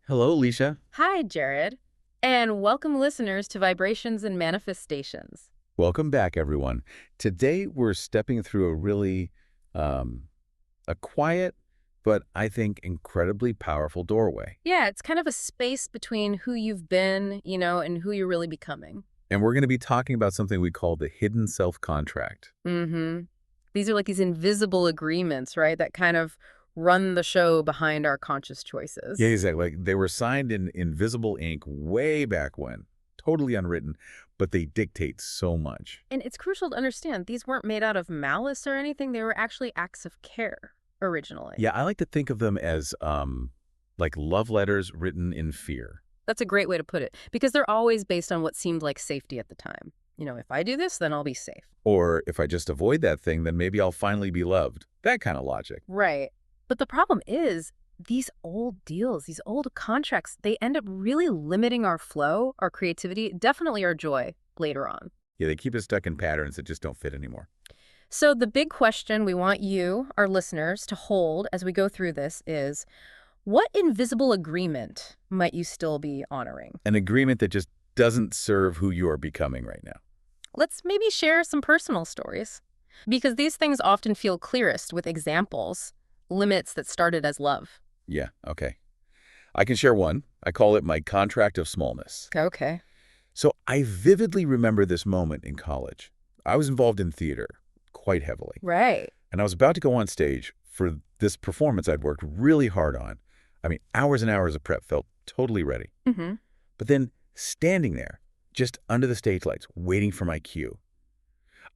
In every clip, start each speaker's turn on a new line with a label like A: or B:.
A: Hello, Alicia.
B: Hi, Jared, and welcome listeners to Vibrations and Manifestations.
A: Welcome back, everyone. Today, we're stepping through a really, um, a quiet, but I think incredibly powerful doorway.
B: Yeah, it's kind of a space between who you've been, and who you're really becoming.
A: And we're going to be talking about something we call the hidden self-contract.
B: Mm-hmm. These are like these invisible agreements, right, that kind of run the show behind our conscious
A: Yeah,
B: choices.
A: exactly. Like they were signed in invisible ink way back when, totally unwritten, but they dictate so much.
B: And it's crucial to understand these weren't made out of malice or anything. They were actually acts of care originally.
A: Yeah, I like to think of them as like love letters written in fear.
B: That's a great way to put it, because they're always based on what seemed like safety at the time. If I do this, then I'll be safe.
A: Or if I just avoid that thing, then maybe I'll finally be loved. That kind of logic.
B: Right. But the problem is these old deals, these old contracts, they end up really limiting our flow, our creativity, definitely our joy later on.
A: Yeah, they keep us stuck in patterns that just don't fit anymore.
B: So the big question we want you, our listeners, to hold as we go through this is, what invisible agreement might you still be honoring?
A: An agreement that just doesn't serve who you are becoming right now.
B: Let's maybe share some personal stories, because these things often feel clearest with examples, limits that started as love.
A: Yeah, okay. I can share one. I call it my contract of smallness.
B: Okay.
A: So I vividly remember this moment in college. I was involved in theater quite heavily,
B: Right.
A: and I was about to go on stage for this performance I'd worked really hard on. I mean, hours and hours of prep, felt totally ready.
B: Mm-hmm.
A: But then standing there, just under the stage lights, waiting for my cue,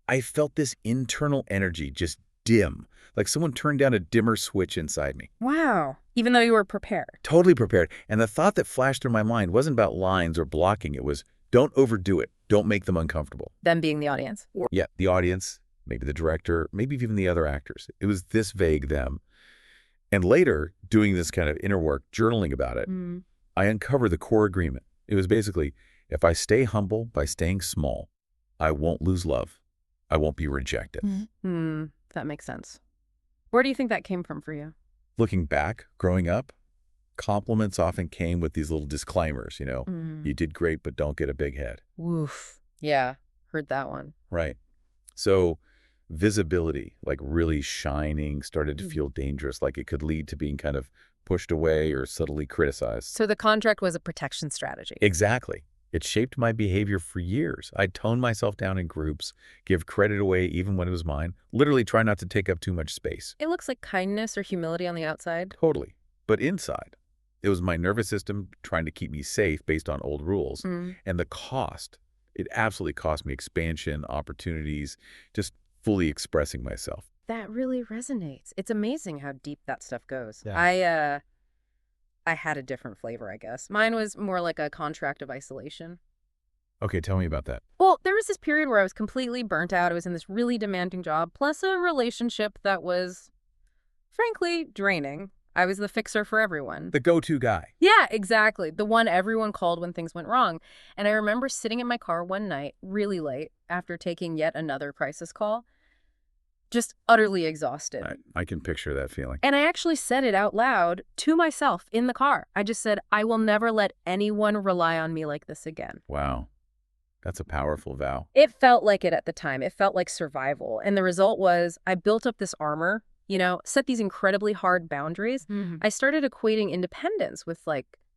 A: I felt this internal energy just dim, like someone turned down a dimmer switch inside me.
B: Wow. Even though you were prepared.
A: Totally prepared. And the thought that flashed through my mind wasn't about lines or blocking. It was, don't overdo it. Don't make them uncomfortable.
B: Them being the audience.
A: Yeah, the audience, maybe the director, maybe even the other actors. It was this vague them. And later, doing this kind of inner work, journaling about it,
B: Mm.
A: I uncovered the core agreement. It was basically, if I stay humble by staying small, I won't lose love. I won't be rejected.
B: That makes sense. Where do you think that came from for you?
A: Looking back, growing up, compliments often came with these little disclaimers, you did great, but don't get a big head.
B: Woof. Yeah, heard that one.
A: Right. So visibility, like really shining, started to feel dangerous, like it could lead to being kind of pushed away or subtly criticized.
B: So the contract was a protection strategy.
A: Exactly. It shaped my behavior for years. I'd tone myself down in groups, give credit away even when it was mine, literally try not to take up too much space.
B: It looks like kindness or humility on the outside.
A: Totally. But inside, it was my nervous system trying to keep me safe based on old rules. And the cost, it absolutely cost me expansion, opportunities, just fully expressing myself.
B: That really resonates. It's amazing how deep that stuff goes.
A: Yeah.
B: I had a different flavor, I guess. Mine was more like a contract of isolation.
A: Okay, tell me about that.
B: Well, there was this period where I was completely burnt out. I was in this really demanding job, plus a relationship that was, frankly, draining. I was the fixer for everyone.
A: The go-to guy.
B: Yeah, exactly. The one everyone called when things went wrong. And I remember sitting in my car one night, really late, after taking yet another crisis call, just utterly exhausted.
A: I can picture that feeling.
B: And I actually said it out loud to myself in the car. I just said, I will never let anyone rely on me like this again.
A: Wow. That's a powerful vow.
B: It felt like it at the time. It felt like survival. And the result was I built up this armor, set these incredibly hard boundaries. I started equating independence with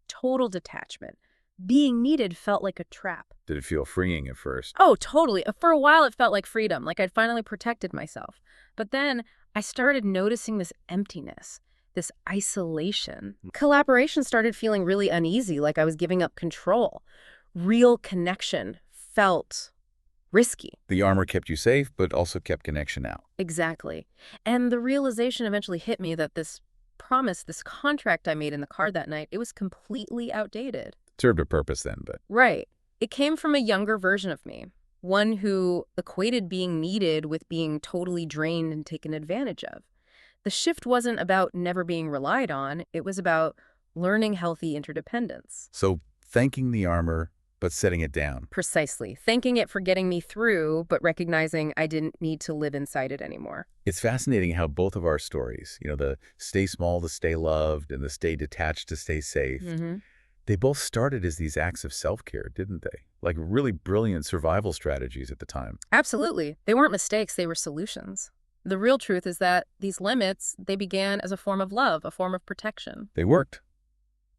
B: total detachment. Being needed felt like a trap.
A: Did it feel freeing at first?
B: Oh, totally. For a while, it felt like freedom, like I'd finally protected myself. But then I started noticing this emptiness, this isolation. Collaboration started feeling really uneasy, like I was giving up control. Real connection felt risky.
A: The armor kept you safe, but also kept connection out.
B: Exactly. And the realization eventually hit me that this promise, this contract I made in the car that night, it was completely outdated.
A: Served a purpose then, but...
B: Right. It came from a younger version of me, one who equated being needed with being totally drained and taken advantage of. The shift wasn't about never being relied on. It was about learning healthy interdependence.
A: So thanking the armor, but setting it down.
B: Precisely. Thanking it for getting me through, but recognizing I didn't need to live inside it anymore.
A: It's fascinating how both of our stories, the stay small to stay loved and the stay detached to stay safe, they both started as these acts of self-care, didn't they? Like really brilliant survival strategies at the time.
B: Absolutely. They weren't mistakes, they were solutions. The real truth is that these limits, they began as a form of love, a form of protection.
A: They worked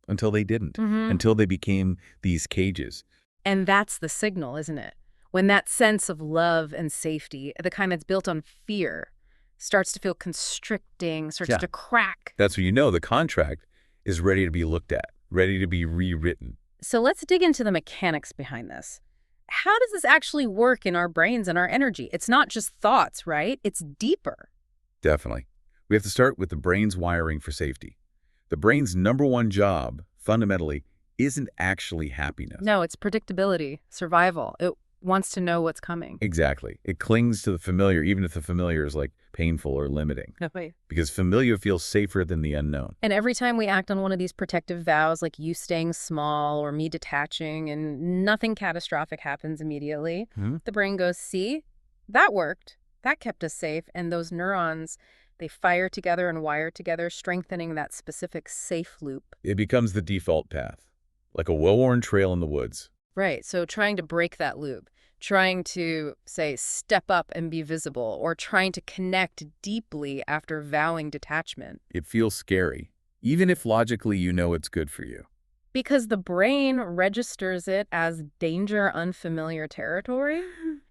A: until they didn't, until they became these cages.
B: And that's the signal, isn't it? When that sense of love and safety, the kind that's built on fear, starts to feel constricting, starts to crack.
A: That's when you know the contract is ready to be looked at, ready to be rewritten.
B: So let's dig into the mechanics behind this. How does this actually work in our brains and our energy? It's not just thoughts, right? It's deeper.
A: Definitely. We have to start with the brain's wiring for safety. The brain's #1 job, fundamentally, isn't actually happiness.
B: No, it's predictability, survival. It wants to know what's coming.
A: Exactly. It clings to the familiar, even if the familiar is painful or limiting.
B: No way.
A: Because familiar feels safer than the unknown.
B: And every time we act on one of these protective vows, like you staying small or me detaching, and nothing catastrophic happens immediately, the brain goes, see, that worked. That kept us safe. And those neurons, they fire together and wire together, strengthening that specific safe loop.
A: It becomes the default path, like a well-worn trail in the woods.
B: Right. So trying to break that loop, trying to, say, step up and be visible, or trying to connect deeply after vowing detachment.
A: It feels scary, even if logically you know it's good for you.
B: Because the brain registers it as danger, unfamiliar territory.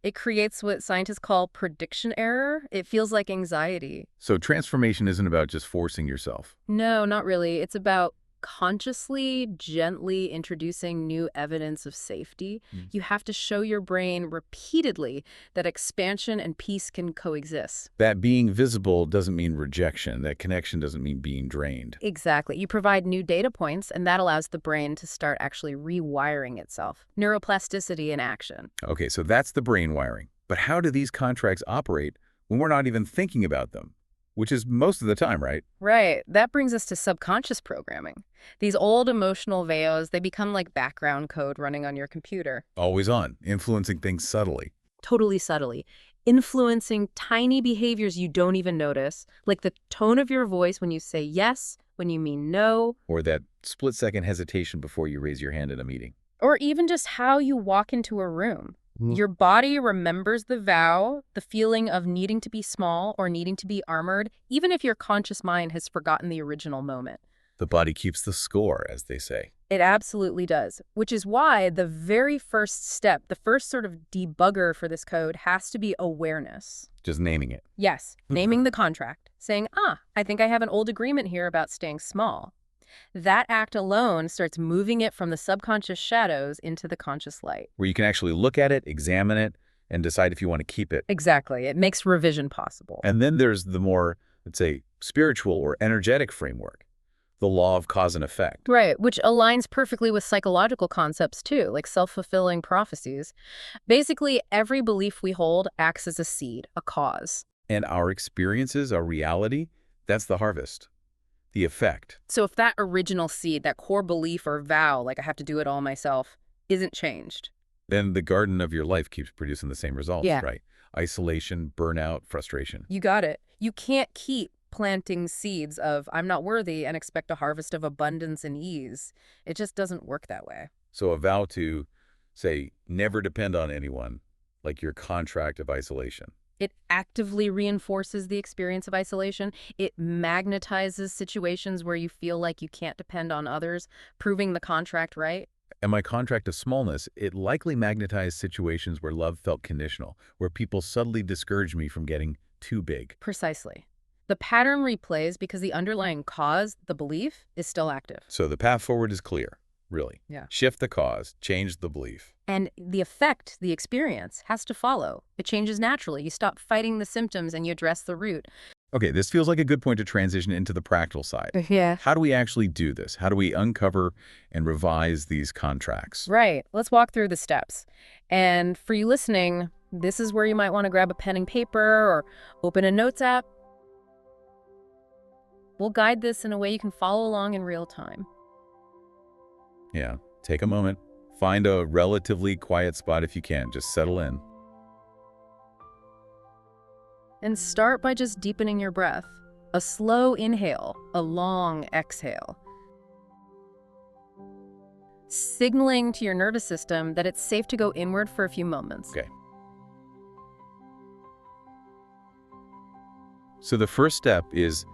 B: It creates what scientists call prediction error. It feels like anxiety.
A: So transformation isn't about just forcing yourself.
B: No, not really. It's about consciously, gently introducing new evidence of safety. You have to show your brain repeatedly that expansion and peace can coexist.
A: That being visible doesn't mean rejection. That connection doesn't mean being drained.
B: Exactly. You provide new data points, and that allows the brain to start actually rewiring itself. Neuroplasticity in action.
A: Okay, so that's the brain wiring. But how do these contracts operate when we're not even thinking about them? Which is most of the time, right?
B: Right. That brings us to subconscious programming. These old emotional vows, they become like background code running on your computer.
A: Always on, influencing things subtly.
B: Totally subtly. Influencing tiny behaviors you don't even notice, like the tone of your voice when you say yes, when you mean no.
A: Or that split-second hesitation before you raise your hand in a meeting.
B: Or even just how you walk into a room. Your body remembers the vow, the feeling of needing to be small or needing to be armored, even if your conscious mind has forgotten the original moment.
A: The body keeps the score, as they say.
B: It absolutely does, which is why the very first step, the first sort of debugger for this code has to be awareness.
A: Just naming it.
B: Yes, naming the contract, saying, I think I have an old agreement here about staying small. That act alone starts moving it from the subconscious shadows into the conscious light.
A: Where you can actually look at it, examine it, and decide if you want to keep it.
B: Exactly. It makes revision possible.
A: And then there's the more, let's say, spiritual or energetic framework, the law of cause and effect.
B: Right, which aligns perfectly with psychological concepts too, like self-fulfilling prophecies. Basically, every belief we hold acts as a seed, a cause.
A: And our experiences, our reality, that's the harvest. The effect.
B: So if that original seed, that core belief or vow, like I have to do it all myself, isn't changed,
A: then the garden of your life keeps producing the same results,
B: Yeah.
A: right? Isolation, burnout, frustration.
B: you got it. You can't keep planting seeds of I'm not worthy and expect a harvest of abundance and ease. It just doesn't work that way.
A: So a vow to, say, never depend on anyone, like your contract of isolation.
B: It actively reinforces the experience of isolation. It magnetizes situations where you feel like you can't depend on others, proving the contract right.
A: And my contract of smallness, it likely magnetized situations where love felt conditional, where people subtly discouraged me from getting too big.
B: Precisely. The pattern replays because the underlying cause, the belief, is still active.
A: So the path forward is clear, really.
B: Yeah.
A: Shift the cause, change the belief.
B: And the effect, the experience, has to follow. It changes naturally. You stop fighting the symptoms and you address the root.
A: Okay, this feels like a good point to transition into the practical side.
B: Yeah.
A: How do we actually do this? How do we uncover and revise these contracts?
B: Right. Let's walk through the steps. And for you listening, this is where you might want to grab a pen and paper or open a notes app. We'll guide this in a way you can follow along in real time.
A: Yeah, take a moment, Find a relatively quiet spot if you can. Just settle in.
B: And start by just deepening your breath. A slow inhale, a long exhale. Signaling to your nervous system that it's safe to go inward for a few moments.
A: Okay. So the first step is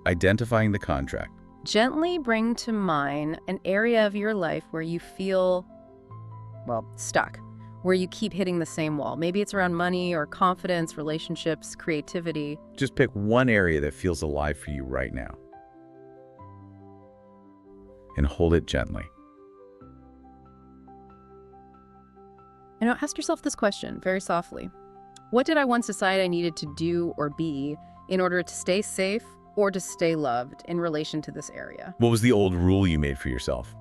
A: identifying the contract.
B: Gently bring to mind an area of your life where you feel, well, stuck, where you keep hitting the same wall. Maybe it's around money or confidence, relationships, creativity.
A: Just pick one area that feels alive for you right now. And hold it gently.
B: Ask yourself this question very softly. What did I once decide I needed to do or be in order to stay safe or to stay loved in relation to this area?
A: What was the old rule you made for yourself?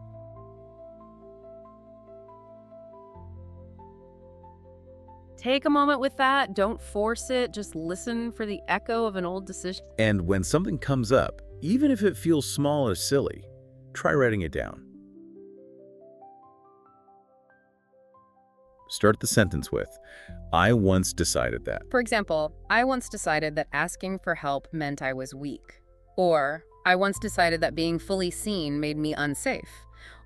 B: Take a moment with that. Don't force it. Just listen for the echo of an old decision.
A: And when something comes up, even if it feels small or silly, try writing it down. Start the sentence with, I once decided that.
B: For example, I once decided that asking for help meant I was weak. Or, I once decided that being fully seen made me unsafe.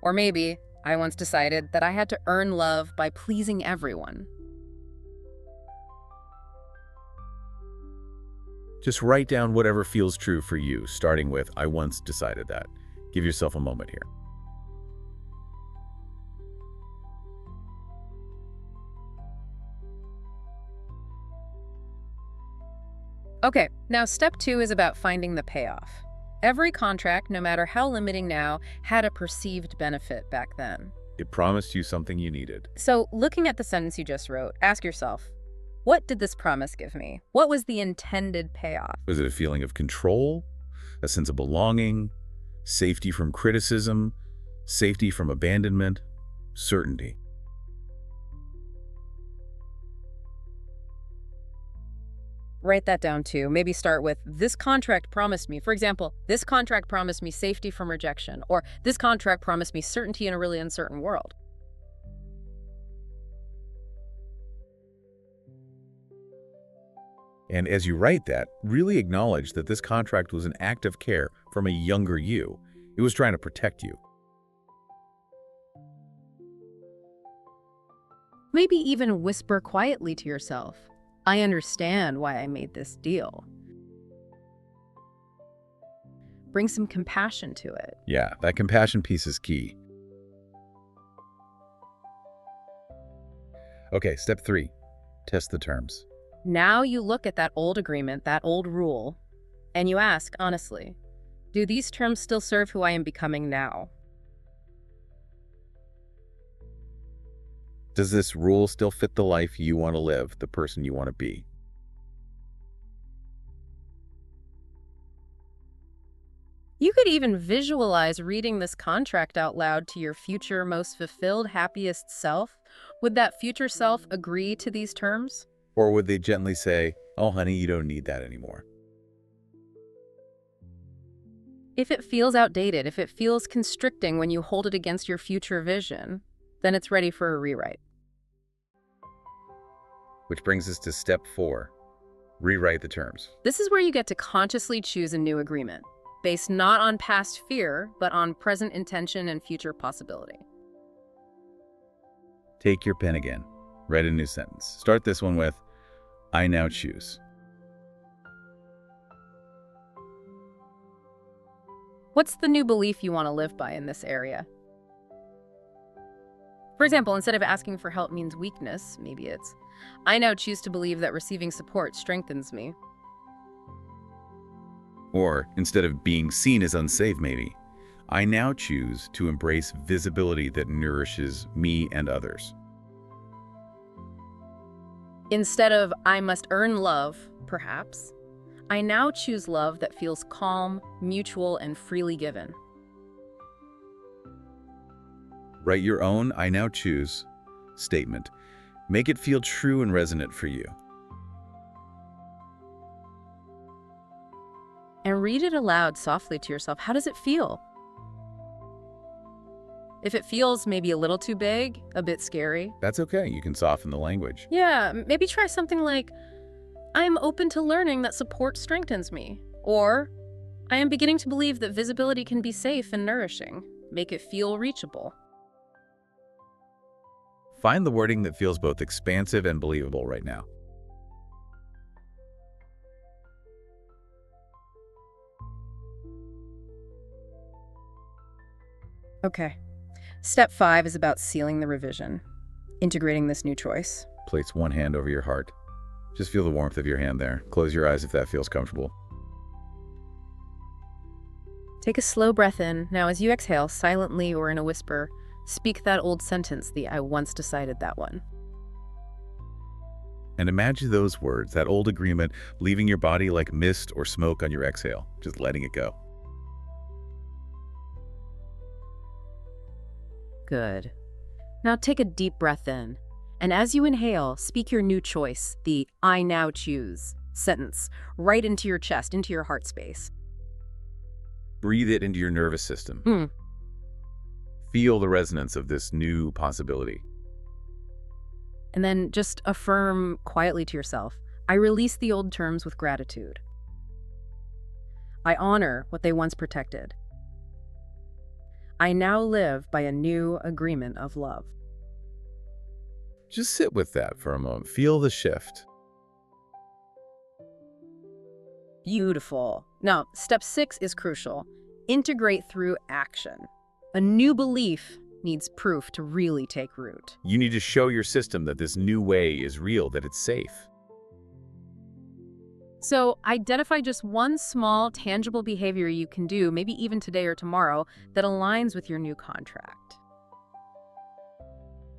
B: Or maybe, I once decided that I had to earn love by pleasing everyone.
A: Just write down whatever feels true for you, starting with, I once decided that. Give yourself a moment here.
B: Okay, now step 2 is about finding the payoff. Every contract, no matter how limiting now, had a perceived benefit back then.
A: It promised you something you needed.
B: So, looking at the sentence you just wrote, ask yourself, what did this promise give me? What was the intended payoff?
A: Was it a feeling of control, a sense of belonging, safety from criticism, safety from abandonment, certainty?
B: Write that down too. Maybe start with, this contract promised me. For example, this contract promised me safety from rejection, or this contract promised me certainty in a really uncertain world.
A: And as you write that, really acknowledge that this contract was an act of care from a younger you. It was trying to protect you.
B: Maybe even whisper quietly to yourself, I understand why I made this deal. Bring some compassion to it.
A: Yeah, that compassion piece is key. Okay, step 3, test the terms.
B: Now you look at that old agreement, that old rule, and you ask, honestly, do these terms still serve who I am becoming now?
A: Does this rule still fit the life you want to live, the person you want to be?
B: You could even visualize reading this contract out loud to your future, most fulfilled, happiest self. Would that future self agree to these terms?
A: Or would they gently say, oh, honey, you don't need that anymore?
B: If it feels outdated, if it feels constricting when you hold it against your future vision, then it's ready for a rewrite.
A: Which brings us to step 4, rewrite the terms.
B: This is where you get to consciously choose a new agreement, based not on past fear, but on present intention and future possibility.
A: Take your pen again. Write a new sentence. Start this one with, I now choose.
B: What's the new belief you want to live by in this area? For example, instead of asking for help means weakness, maybe it's, I now choose to believe that receiving support strengthens me.
A: Or instead of being seen as unsafe, maybe, I now choose to embrace visibility that nourishes me and others.
B: Instead of, I must earn love, perhaps, I now choose love that feels calm, mutual, and freely given.
A: Write your own I now choose statement. Make it feel true and resonant for you.
B: And read it aloud softly to yourself. How does it feel? If it feels maybe a little too big, a bit scary,
A: That's okay. You can soften the language.
B: yeah, maybe try something like, I am open to learning that support strengthens me. Or, I am beginning to believe that visibility can be safe and nourishing. Make it feel reachable.
A: Find the wording that feels both expansive and believable right now.
B: Okay. Step 5 is about sealing the revision, integrating this new choice.
A: Place one hand over your heart. Just feel the warmth of your hand there. Close your eyes if that feels comfortable.
B: Take a slow breath in. Now, as you exhale, silently or in a whisper, speak that old sentence, the I once decided that one.
A: And imagine those words, that old agreement, leaving your body like mist or smoke on your exhale, just letting it go.
B: Good. Now take a deep breath in. And as you inhale, speak your new choice, the I now choose sentence, right into your chest, into your heart space.
A: Breathe it into your nervous system. Feel the resonance of this new possibility.
B: And then just affirm quietly to yourself, I release the old terms with gratitude. I honor what they once protected. I now live by a new agreement of love.
A: Just sit with that for a moment. Feel the shift.
B: Beautiful. Now, step 6 is crucial. Integrate through action. A new belief needs proof to really take root.
A: You need to show your system that this new way is real, that it's safe.
B: So identify just one small, tangible behavior you can do, maybe even today or tomorrow, that aligns with your new contract.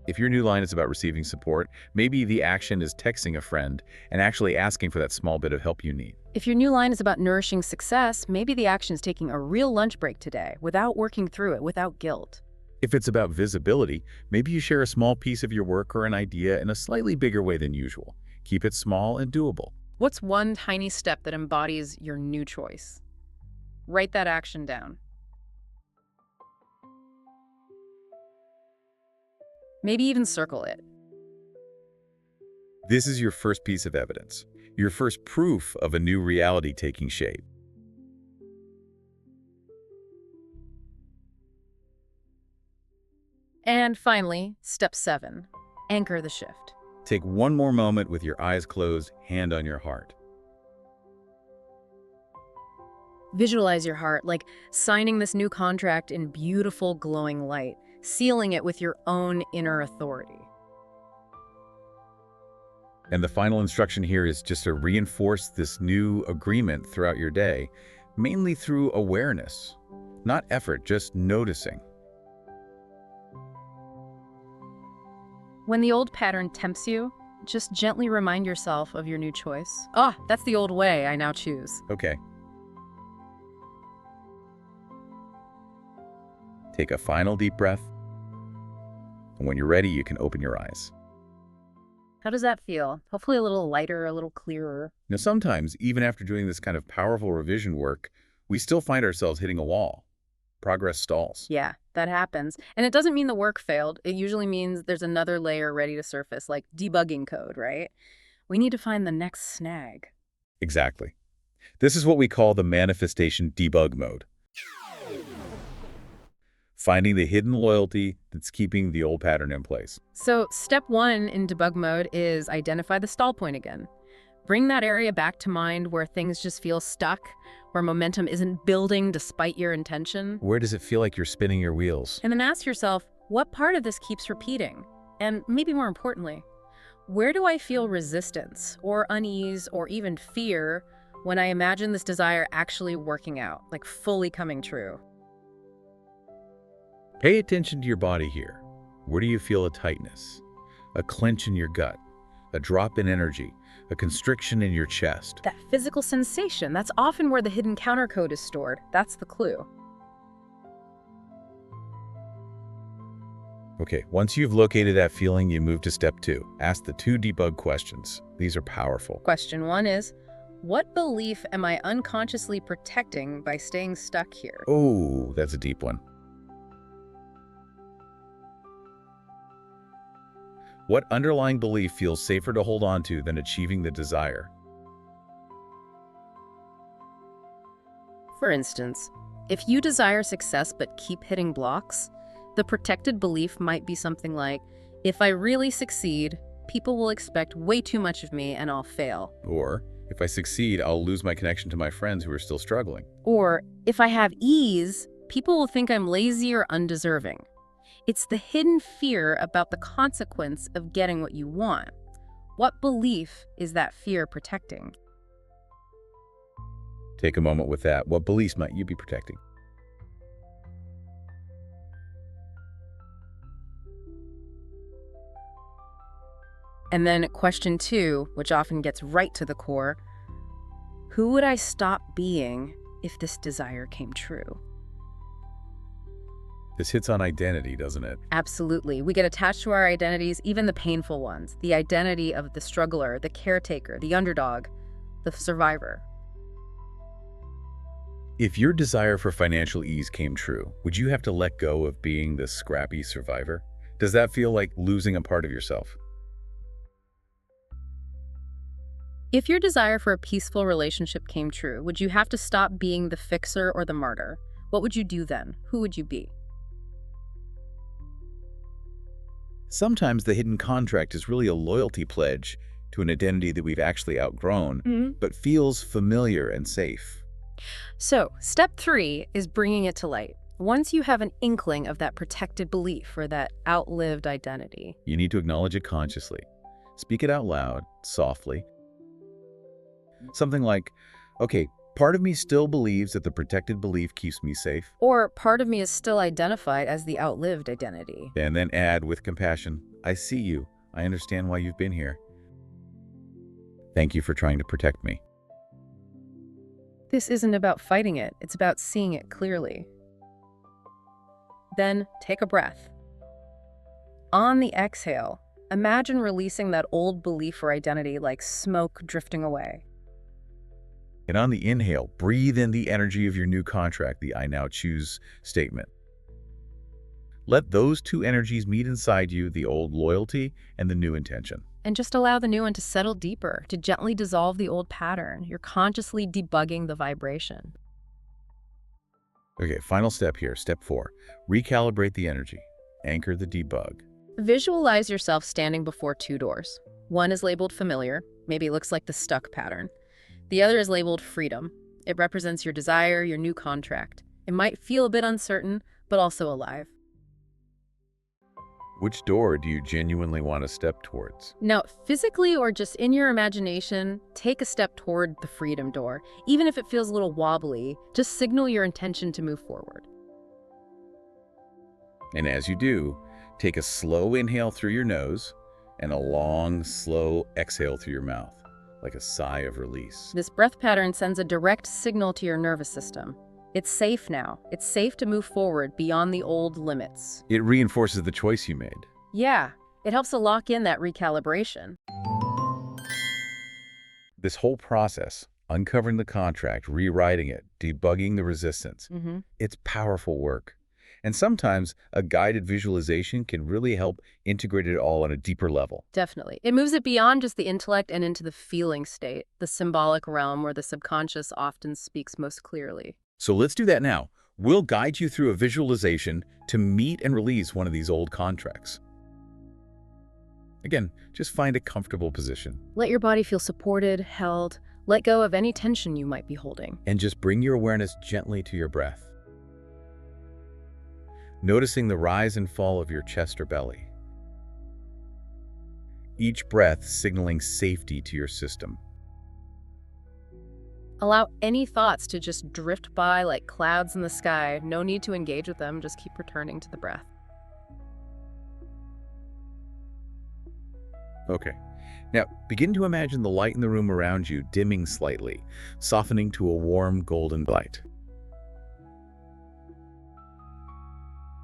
A: If your new line is about receiving support, maybe the action is texting a friend and actually asking for that small bit of help you need.
B: If your new line is about nourishing success, maybe the action is taking a real lunch break today without working through it, without guilt.
A: If it's about visibility, maybe you share a small piece of your work or an idea in a slightly bigger way than usual. Keep it small and doable.
B: What's one tiny step that embodies your new choice? Write that action down. Maybe even circle it.
A: This is your first piece of evidence, your first proof of a new reality taking shape.
B: And finally, step 7, anchor the shift.
A: Take one more moment with your eyes closed, hand on your heart.
B: Visualize your heart like signing this new contract in beautiful, glowing light, sealing it with your own inner authority.
A: And the final instruction here is just to reinforce this new agreement throughout your day, mainly through awareness, not effort, just noticing.
B: When the old pattern tempts you, just gently remind yourself of your new choice. Ah, that's the old way I now choose.
A: Okay. Take a final deep breath. And when you're ready, you can open your eyes.
B: How does that feel? Hopefully a little lighter, a little clearer.
A: Now, sometimes, even after doing this kind of powerful revision work, we still find ourselves hitting a wall. Progress stalls.
B: Yeah, that happens. And it doesn't mean the work failed. It usually means there's another layer ready to surface, like debugging code, right? We need to find the next snag.
A: Exactly. This is what we call the manifestation debug mode. Finding the hidden loyalty that's keeping the old pattern in place.
B: So step 1 in debug mode is identify the stall point again. Bring that area back to mind where things just feel stuck, where momentum isn't building despite your intention.
A: Where does it feel like you're spinning your wheels?
B: And then ask yourself, what part of this keeps repeating? And maybe more importantly, where do I feel resistance or unease or even fear when I imagine this desire actually working out, like fully coming true?
A: Pay attention to your body here. Where do you feel a tightness, a clench in your gut, a drop in energy, a constriction in your chest?
B: That physical sensation, that's often where the hidden counter code is stored. That's the clue.
A: Okay, once you've located that feeling, you move to step 2. Ask the 2 debug questions. These are powerful.
B: Question 1 is, what belief am I unconsciously protecting by staying stuck here?
A: Oh, that's a deep one. What underlying belief feels safer to hold on to than achieving the desire?
B: For instance, if you desire success but keep hitting blocks, the protected belief might be something like, if I really succeed, people will expect way too much of me and I'll fail.
A: Or, if I succeed, I'll lose my connection to my friends who are still struggling.
B: Or, if I have ease, people will think I'm lazy or undeserving. It's the hidden fear about the consequence of getting what you want. What belief is that fear protecting?
A: Take a moment with that. What beliefs might you be protecting?
B: And then question 2, which often gets right to the core, who would I stop being if this desire came true?
A: This hits on identity, doesn't it?
B: Absolutely. We get attached to our identities, even the painful ones. The identity of the struggler, the caretaker, the underdog, the survivor.
A: If your desire for financial ease came true, would you have to let go of being the scrappy survivor? Does that feel like losing a part of yourself?
B: If your desire for a peaceful relationship came true, would you have to stop being the fixer or the martyr? What would you do then? Who would you be?
A: Sometimes the hidden contract is really a loyalty pledge to an identity that we've actually outgrown, but feels familiar and safe.
B: So, step 3 is bringing it to light. Once you have an inkling of that protected belief or that outlived identity,
A: You need to acknowledge it consciously. Speak it out loud, softly. Something like, okay, part of me still believes that the protected belief keeps me safe.
B: or part of me is still identified as the outlived identity.
A: And then add with compassion, I see you. I understand why you've been here. Thank you for trying to protect me.
B: This isn't about fighting it, it's about seeing it clearly. Then take a breath. On the exhale, imagine releasing that old belief or identity like smoke drifting away.
A: And on the inhale, breathe in the energy of your new contract, the I now choose statement. Let those two energies meet inside you, the old loyalty and the new intention.
B: And just allow the new one to settle deeper, to gently dissolve the old pattern. You're consciously debugging the vibration.
A: Okay, final step here, step 4. Recalibrate the energy. Anchor the debug.
B: Visualize yourself standing before 2 doors. One is labeled familiar, maybe it looks like the stuck pattern. The other is labeled freedom. It represents your desire, your new contract. It might feel a bit uncertain, but also alive.
A: Which door do you genuinely want to step towards?
B: Now, physically or just in your imagination, take a step toward the freedom door. Even if it feels a little wobbly, just signal your intention to move forward.
A: And as you do, take a slow inhale through your nose and a long, slow exhale through your mouth, like a sigh of release.
B: This breath pattern sends a direct signal to your nervous system. It's safe now. It's safe to move forward beyond the old limits.
A: It reinforces the choice you made.
B: Yeah, it helps to lock in that recalibration.
A: This whole process, uncovering the contract, rewriting it, debugging the resistance, it's powerful work. And sometimes a guided visualization can really help integrate it all on a deeper level.
B: Definitely. It moves it beyond just the intellect and into the feeling state, the symbolic realm where the subconscious often speaks most clearly.
A: So let's do that now. We'll guide you through a visualization to meet and release one of these old contracts. Again, just find a comfortable position.
B: Let your body feel supported, held. Let go of any tension you might be holding.
A: And just bring your awareness gently to your breath. Noticing the rise and fall of your chest or belly. Each breath signaling safety to your system.
B: Allow any thoughts to just drift by like clouds in the sky. No need to engage with them, just keep returning to the breath.
A: Okay. Now, begin to imagine the light in the room around you dimming slightly, softening to a warm golden light.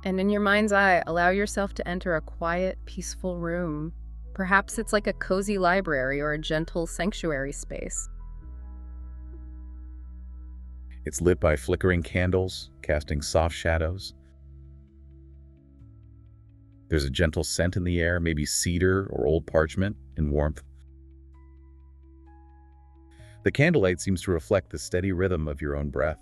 B: And in your mind's eye, allow yourself to enter a quiet, peaceful room. Perhaps it's like a cozy library or a gentle sanctuary space.
A: It's lit by flickering candles, casting soft shadows. There's a gentle scent in the air, maybe cedar or old parchment in warmth. The candlelight seems to reflect the steady rhythm of your own breath.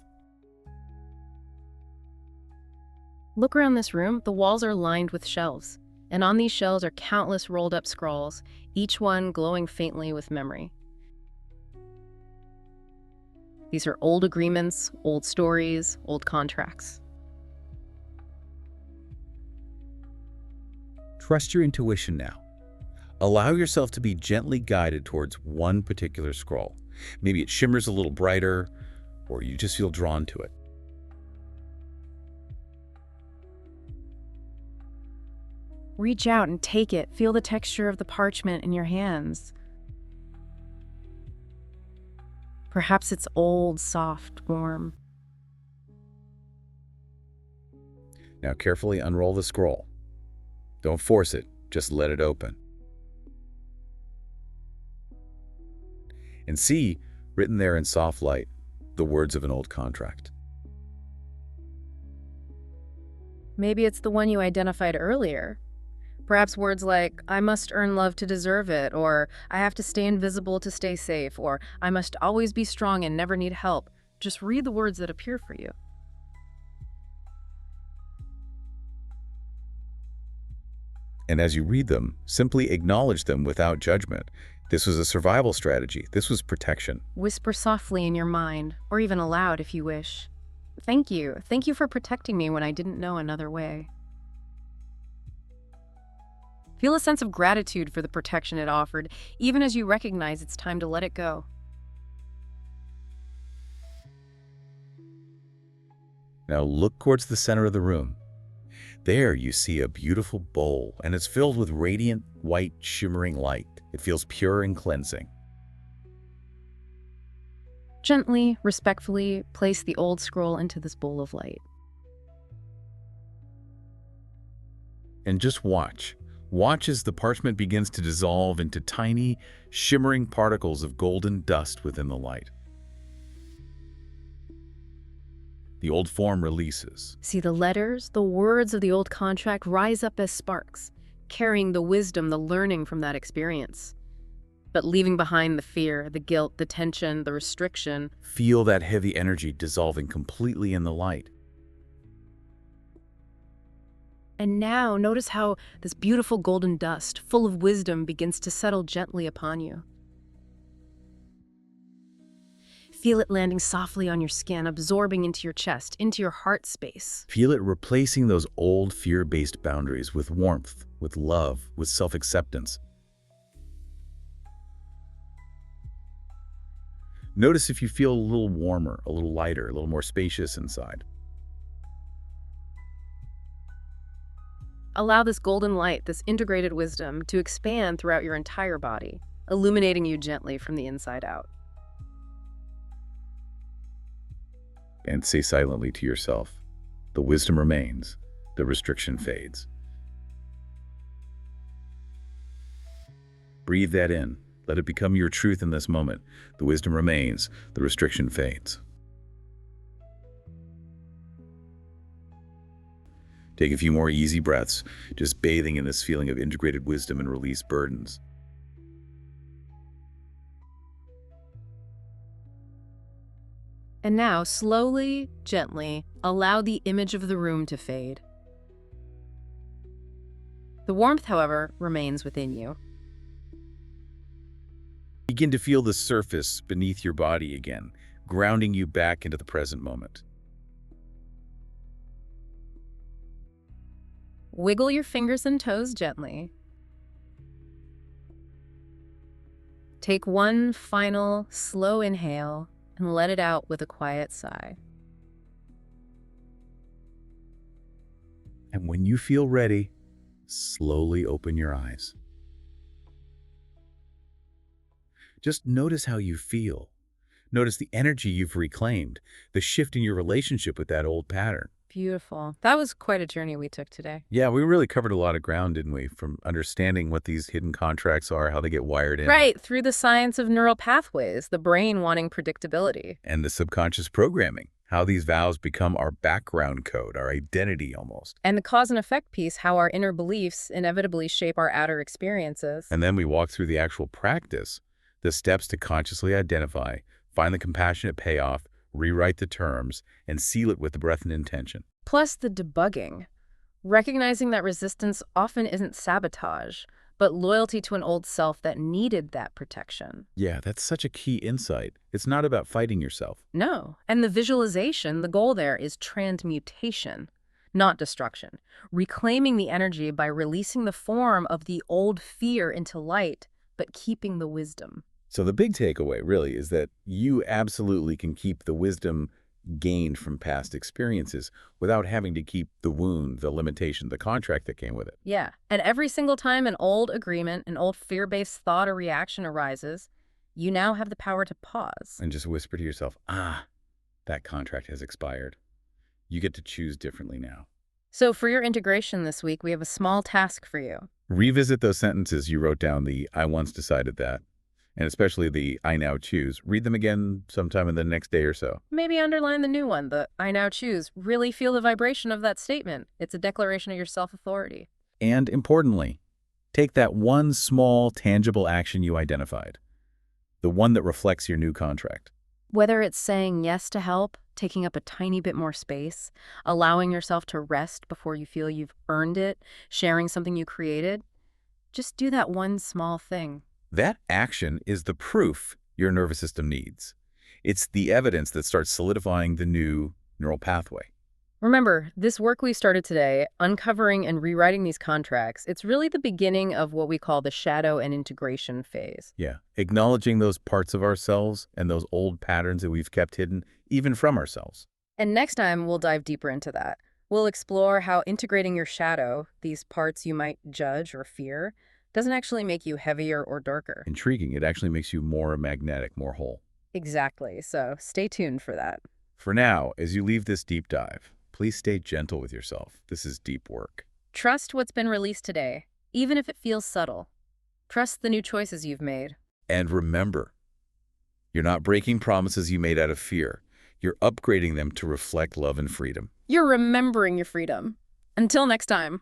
B: Look around this room. The walls are lined with shelves, and on these shelves are countless rolled-up scrolls, each one glowing faintly with memory. These are old agreements, old stories, old contracts.
A: Trust your intuition now. Allow yourself to be gently guided towards one particular scroll. Maybe it shimmers a little brighter, or you just feel drawn to it.
B: Reach out and take it. Feel the texture of the parchment in your hands. Perhaps it's old, soft, warm.
A: Now carefully unroll the scroll. Don't force it, just let it open. And see, written there in soft light, the words of an old contract.
B: Maybe it's the one you identified earlier. Perhaps words like, I must earn love to deserve it, or I have to stay invisible to stay safe, or I must always be strong and never need help. Just read the words that appear for you.
A: And as you read them, simply acknowledge them without judgment. This was a survival strategy. This was protection.
B: Whisper softly in your mind, or even aloud if you wish. Thank you. Thank you for protecting me when I didn't know another way. Feel a sense of gratitude for the protection it offered, even as you recognize it's time to let it go.
A: Now look towards the center of the room. There you see a beautiful bowl, and it's filled with radiant, white, shimmering light. It feels pure and cleansing.
B: Gently, respectfully, place the old scroll into this bowl of light.
A: And just watch. Watch as the parchment begins to dissolve into tiny, shimmering particles of golden dust within the light. The old form releases.
B: See the letters, the words of the old contract rise up as sparks, carrying the wisdom, the learning from that experience. But leaving behind the fear, the guilt, the tension, the restriction.
A: Feel that heavy energy dissolving completely in the light.
B: And now notice how this beautiful golden dust, full of wisdom, begins to settle gently upon you. Feel it landing softly on your skin, absorbing into your chest, into your heart space.
A: Feel it replacing those old fear-based boundaries with warmth, with love, with self-acceptance. Notice if you feel a little warmer, a little lighter, a little more spacious inside.
B: Allow this golden light, this integrated wisdom, to expand throughout your entire body, illuminating you gently from the inside out.
A: And say silently to yourself, the wisdom remains, the restriction fades. Breathe that in. Let it become your truth in this moment. The wisdom remains, the restriction fades. Take a few more easy breaths, just bathing in this feeling of integrated wisdom and released burdens.
B: And now, slowly, gently, allow the image of the room to fade. The warmth, however, remains within you.
A: Begin to feel the surface beneath your body again, grounding you back into the present moment.
B: Wiggle your fingers and toes gently. Take one final, slow inhale and let it out with a quiet sigh.
A: And when you feel ready, slowly open your eyes. Just notice how you feel. Notice the energy you've reclaimed, the shift in your relationship with that old pattern.
B: Beautiful. That was quite a journey we took today.
A: Yeah, we really covered a lot of ground, didn't we? From understanding what these hidden contracts are, how they get wired in.
B: Right, through the science of neural pathways, the brain wanting predictability.
A: And the subconscious programming, How these vows become our background code, our identity almost.
B: And the cause and effect piece, how our inner beliefs inevitably shape our outer experiences.
A: And then we walk through the actual practice, the steps to consciously identify, find the compassionate payoff, rewrite the terms, and seal it with the breath and intention.
B: Plus the debugging, recognizing that resistance often isn't sabotage, but loyalty to an old self that needed that protection.
A: Yeah, that's such a key insight. It's not about fighting yourself.
B: No. And the visualization, the goal there is transmutation, not destruction. Reclaiming the energy by releasing the form of the old fear into light, but keeping the wisdom.
A: So the big takeaway really is that you absolutely can keep the wisdom gained from past experiences without having to keep the wound, the limitation, the contract that came with it.
B: Yeah. And every single time an old agreement, an old fear-based thought or reaction arises, you now have the power to pause.
A: And just whisper to yourself, that contract has expired. You get to choose differently now.
B: So for your integration this week, we have a small task for you.
A: Revisit those sentences you wrote down, the I once decided that, and especially the I now choose. Read them again sometime in the next day or so.
B: Maybe underline the new one, the I now choose. Really feel the vibration of that statement. It's a declaration of your self-authority.
A: And importantly, take that one small, tangible action you identified, the one that reflects your new contract.
B: Whether it's saying yes to help, taking up a tiny bit more space, allowing yourself to rest before you feel you've earned it, sharing something you created, just do that one small thing.
A: That action is the proof your nervous system needs. It's the evidence that starts solidifying the new neural pathway.
B: Remember, this work we started today, uncovering and rewriting these contracts, it's really the beginning of what we call the shadow and integration phase.
A: Yeah, acknowledging those parts of ourselves and those old patterns that we've kept hidden, even from ourselves.
B: And next time, we'll dive deeper into that. We'll explore how integrating your shadow, these parts you might judge or fear, doesn't actually make you heavier or darker.
A: Intriguing. It actually makes you more magnetic, more whole.
B: Exactly. So stay tuned for that.
A: For now, as you leave this deep dive, please stay gentle with yourself. This is deep work.
B: Trust what's been released today, even if it feels subtle. Trust the new choices you've made.
A: And remember, you're not breaking promises you made out of fear. You're upgrading them to reflect love and freedom.
B: You're remembering your freedom. Until next time.